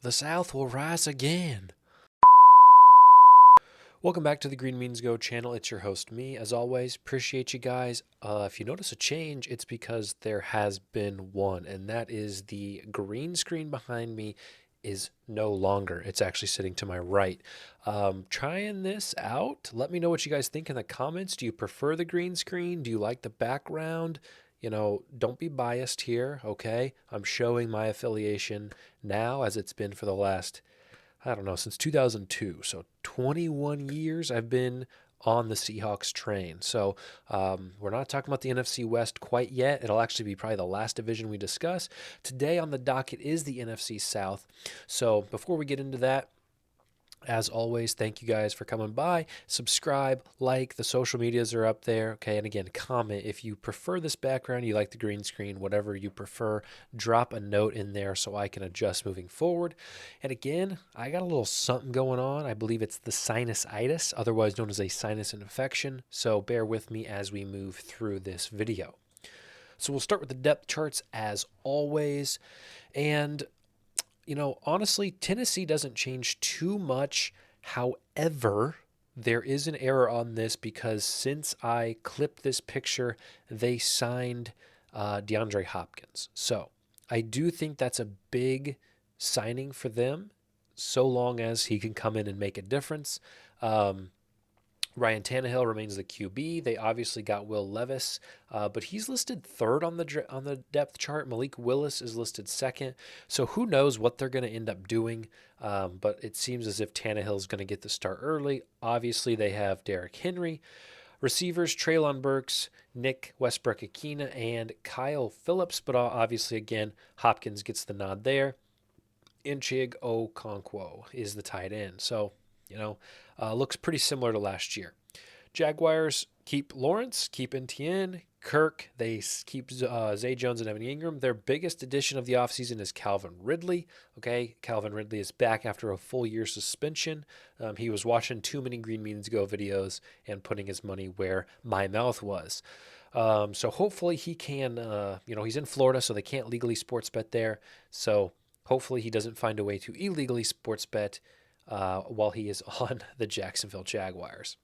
The South will rise again. Welcome back to the Green Means Go channel. It's your host, me, as always. Appreciate you guys. If you notice a change, it's because there has been one, and that is the green screen behind me is no longer. It's actually sitting to my right. Trying this out. Let me know what you guys think in the comments. Do you prefer the green screen? Do you like the background? Don't be biased here, okay? I'm showing my affiliation now as it's been for the last, I don't know, since 2002. So 21 years I've been on the Seahawks train. So we're not talking about the NFC West quite yet. It'll actually be probably the last division we discuss. Today on the docket is the NFC South. So before we get into that, as always, thank you guys for coming by. Subscribe, like, the social medias are up there. Okay, and again, comment if you prefer this background, you like the green screen, whatever you prefer, drop a note in there so I can adjust moving forward. And again, I got a little something going on. I believe it's the sinusitis, otherwise known as a sinus infection. So bear with me as we move through this video. So we'll start with the depth charts as always. And honestly, Tennessee doesn't change too much. However, there is an error on this because since I clipped this picture, they signed DeAndre Hopkins. So I do think that's a big signing for them, so long as he can come in and make a difference. Ryan Tannehill remains the QB. They obviously got Will Levis, but he's listed third on the depth chart. Malik Willis is listed second. So who knows what they're going to end up doing? But it seems as if Tannehill is going to get the start early. Obviously, they have Derrick Henry. Receivers, Treylon Burks, Nick Westbrook-Akina, and Kyle Phillips. But obviously, again, Hopkins gets the nod there. Inchig Okonkwo is the tight end. So, looks pretty similar to last year. Jaguars keep Lawrence, keep Etienne, Kirk. They keep Zay Jones and Evan Ingram. Their biggest addition of the offseason is Calvin Ridley. Okay, Calvin Ridley is back after a full year suspension. He was watching too many Green Means Go videos and putting his money where my mouth was. So hopefully he can, he's in Florida, so they can't legally sports bet there. So hopefully he doesn't find a way to illegally sports bet while he is on the Jacksonville Jaguars.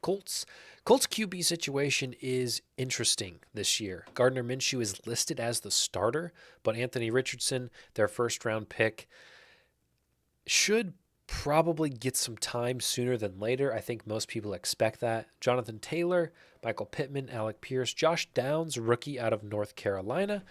Colts QB situation is interesting this year. Gardner Minshew is listed as the starter, but Anthony Richardson, their first-round pick, should probably get some time sooner than later. I think most people expect that. Jonathan Taylor, Michael Pittman, Alec Pierce, Josh Downs, rookie out of North Carolina.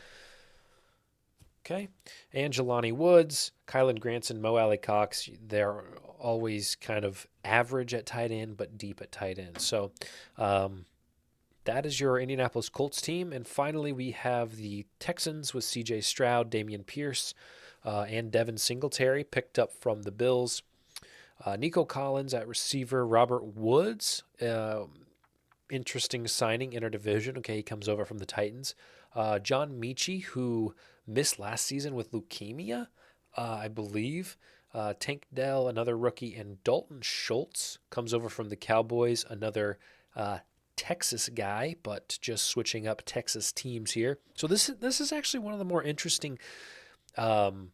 Okay, and Jelani Woods, Kylan Granson, Mo Alley Cox, they're always kind of average at tight end, but deep at tight end. So that is your Indianapolis Colts team. And finally, we have the Texans with C.J. Stroud, Damian Pierce, and Devin Singletary picked up from the Bills. Nico Collins at receiver, Robert Woods, interesting signing, interdivision. Okay, he comes over from the Titans. John Mechie, who missed last season with leukemia, I believe. Tank Dell, another rookie, and Dalton Schultz comes over from the Cowboys, another Texas guy, but just switching up Texas teams here. So this is actually one of the more interesting, depth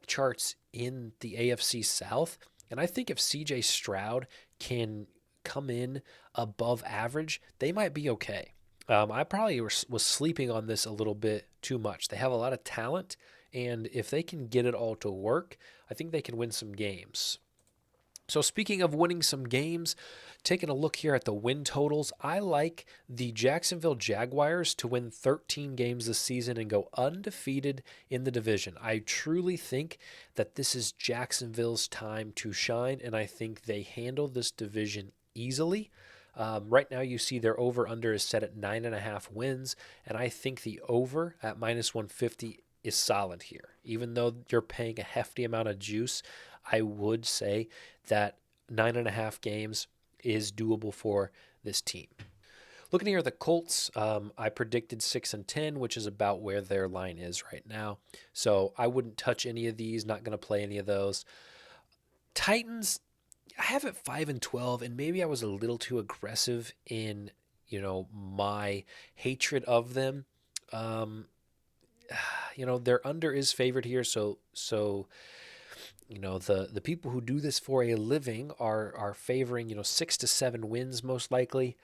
charts in the AFC South. And I think if C.J. Stroud can come in above average, they might be okay. I probably was sleeping on this a little bit too much. They have a lot of talent, and if they can get it all to work, I think they can win some games. So speaking of winning some games, taking a look here at the win totals, I like the Jacksonville Jaguars to win 13 games this season and go undefeated in the division. I truly think that this is Jacksonville's time to shine, and I think they handle this division easily. Right now, you see their over-under is set at 9.5 wins, and I think the over at -150 is solid here. Even though you're paying a hefty amount of juice, I would say that 9.5 games is doable for this team. Looking here at the Colts, I predicted 6-10, which is about where their line is right now. So I wouldn't touch any of these, not going to play any of those. Titans, I have it 5-12, and maybe I was a little too aggressive in, my hatred of them. their under is favored here. So the people who do this for a living are favoring 6 to 7 wins most likely.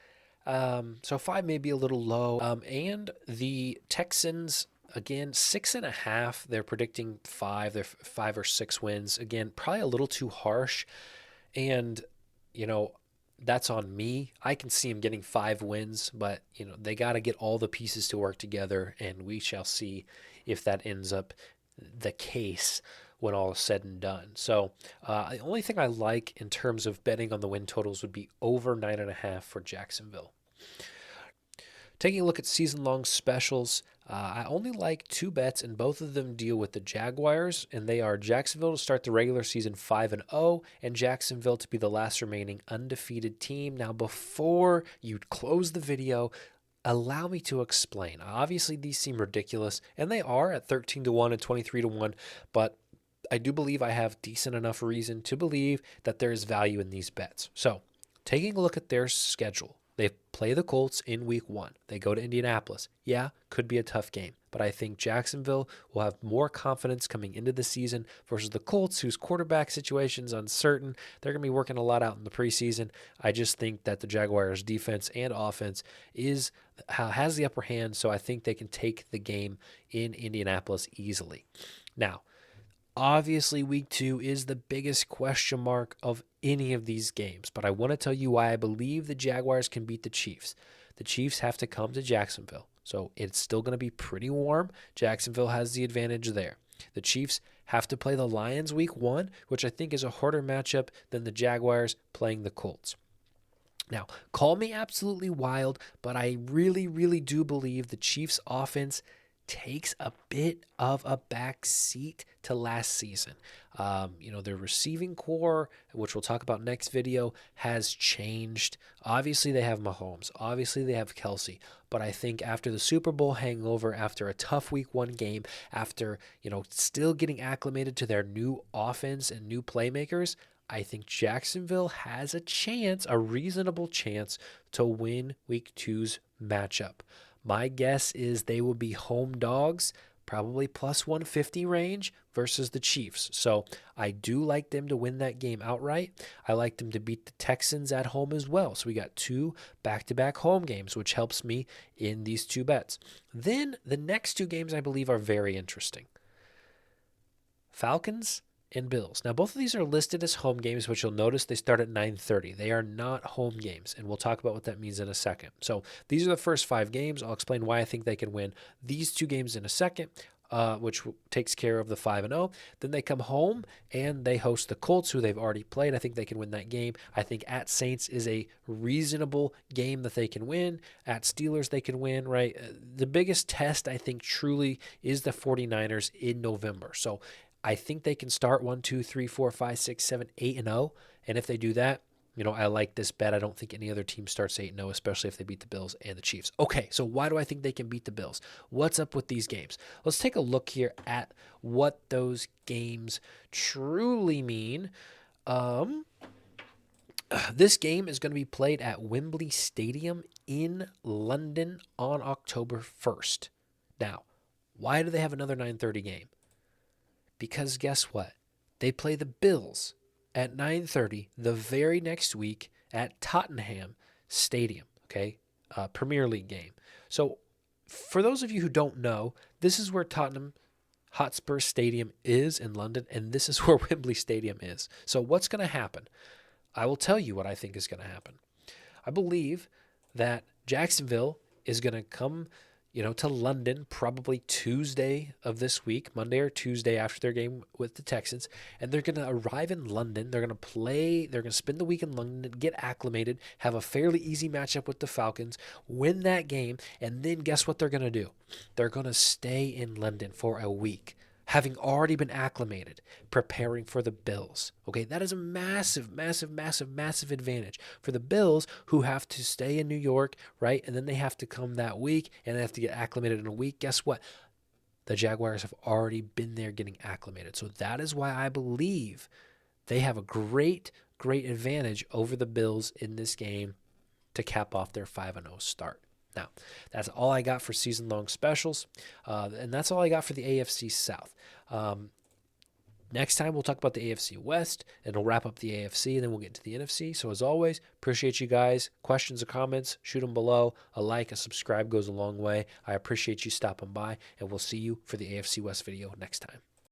So 5 may be a little low. And the Texans, again, 6.5. They're predicting 5. They're 5 or 6 wins. Again, probably a little too harsh. And that's on me. I can see them getting 5 wins, but they got to get all the pieces to work together, and we shall see if that ends up the case when all is said and done. So the only thing I like in terms of betting on the win totals would be over 9.5 for Jacksonville. Taking a look at season-long specials, I only like 2 bets, and both of them deal with the Jaguars, and they are Jacksonville to start the regular season 5-0, and Jacksonville to be the last remaining undefeated team. Now, before you close the video, allow me to explain. Obviously, these seem ridiculous, and they are at 13-1 and 23-1, but I do believe I have decent enough reason to believe that there is value in these bets. So, taking a look at their schedule, they play the Colts in week 1. They go to Indianapolis. Yeah, could be a tough game, but I think Jacksonville will have more confidence coming into the season versus the Colts, whose quarterback situation is uncertain. They're going to be working a lot out in the preseason. I just think that the Jaguars' defense and offense has the upper hand, so I think they can take the game in Indianapolis easily. Now, obviously, week 2 is the biggest question mark of any of these games, but I want to tell you why I believe the Jaguars can beat the Chiefs. The Chiefs have to come to Jacksonville, so it's still going to be pretty warm. Jacksonville has the advantage there. The Chiefs have to play the Lions week 1, which I think is a harder matchup than the Jaguars playing the Colts. Now, call me absolutely wild, but I really, really do believe the Chiefs' offense takes a bit of a back seat to last season. Their receiving core, which we'll talk about next video, has changed. Obviously, they have Mahomes. Obviously, they have Kelsey. But I think after the Super Bowl hangover, after a tough week 1 game, after, still getting acclimated to their new offense and new playmakers, I think Jacksonville has a chance, a reasonable chance, to win week 2's matchup. My guess is they will be home dogs, probably plus 150 range versus the Chiefs. So I do like them to win that game outright. I like them to beat the Texans at home as well. So we got 2 back-to-back home games, which helps me in these 2 bets. Then the next 2 games I believe are very interesting. Falcons and Bills. Now, both of these are listed as home games, which you'll notice they start at 9:30. They are not home games, and we'll talk about what that means in a second. So these are the first 5 games. I'll explain why I think they can win these 2 games in a second, which takes care of the 5-0. Then they come home, and they host the Colts, who they've already played. I think they can win that game. I think at Saints is a reasonable game that they can win. At Steelers, they can win, right? The biggest test, I think, truly is the 49ers in November. So I think they can start 1, 2, 3, 4, 5, 6, 7, 8-0. And if they do that, I like this bet. I don't think any other team starts 8-0, especially if they beat the Bills and the Chiefs. Okay, so why do I think they can beat the Bills? What's up with these games? Let's take a look here at what those games truly mean. This game is going to be played at Wembley Stadium in London on October 1st. Now, why do they have another 9:30 game? Because guess what? They play the Bills at 9:30 the very next week at Tottenham Stadium, okay? Premier League game. So for those of you who don't know, this is where Tottenham Hotspur Stadium is in London, and this is where Wembley Stadium is. So what's going to happen? I will tell you what I think is going to happen. I believe that Jacksonville is going to come to London probably Tuesday of this week, Monday or Tuesday after their game with the Texans, and they're going to arrive in London. They're going to play, they're going to spend the week in London, get acclimated, have a fairly easy matchup with the Falcons, win that game, and then guess what they're going to do? They're going to stay in London for a week, having already been acclimated, preparing for the Bills. Okay, that is a massive, massive, massive, massive advantage for the Bills, who have to stay in New York, right? And then they have to come that week, and they have to get acclimated in a week. Guess what? The Jaguars have already been there getting acclimated. So that is why I believe they have a great, great advantage over the Bills in this game to cap off their 5-0 start. Now, that's all I got for season-long specials, and that's all I got for the AFC South. Next time, we'll talk about the AFC West, and we'll wrap up the AFC, and then we'll get to the NFC. So as always, appreciate you guys. Questions or comments, shoot them below. A like, a subscribe goes a long way. I appreciate you stopping by, and we'll see you for the AFC West video next time.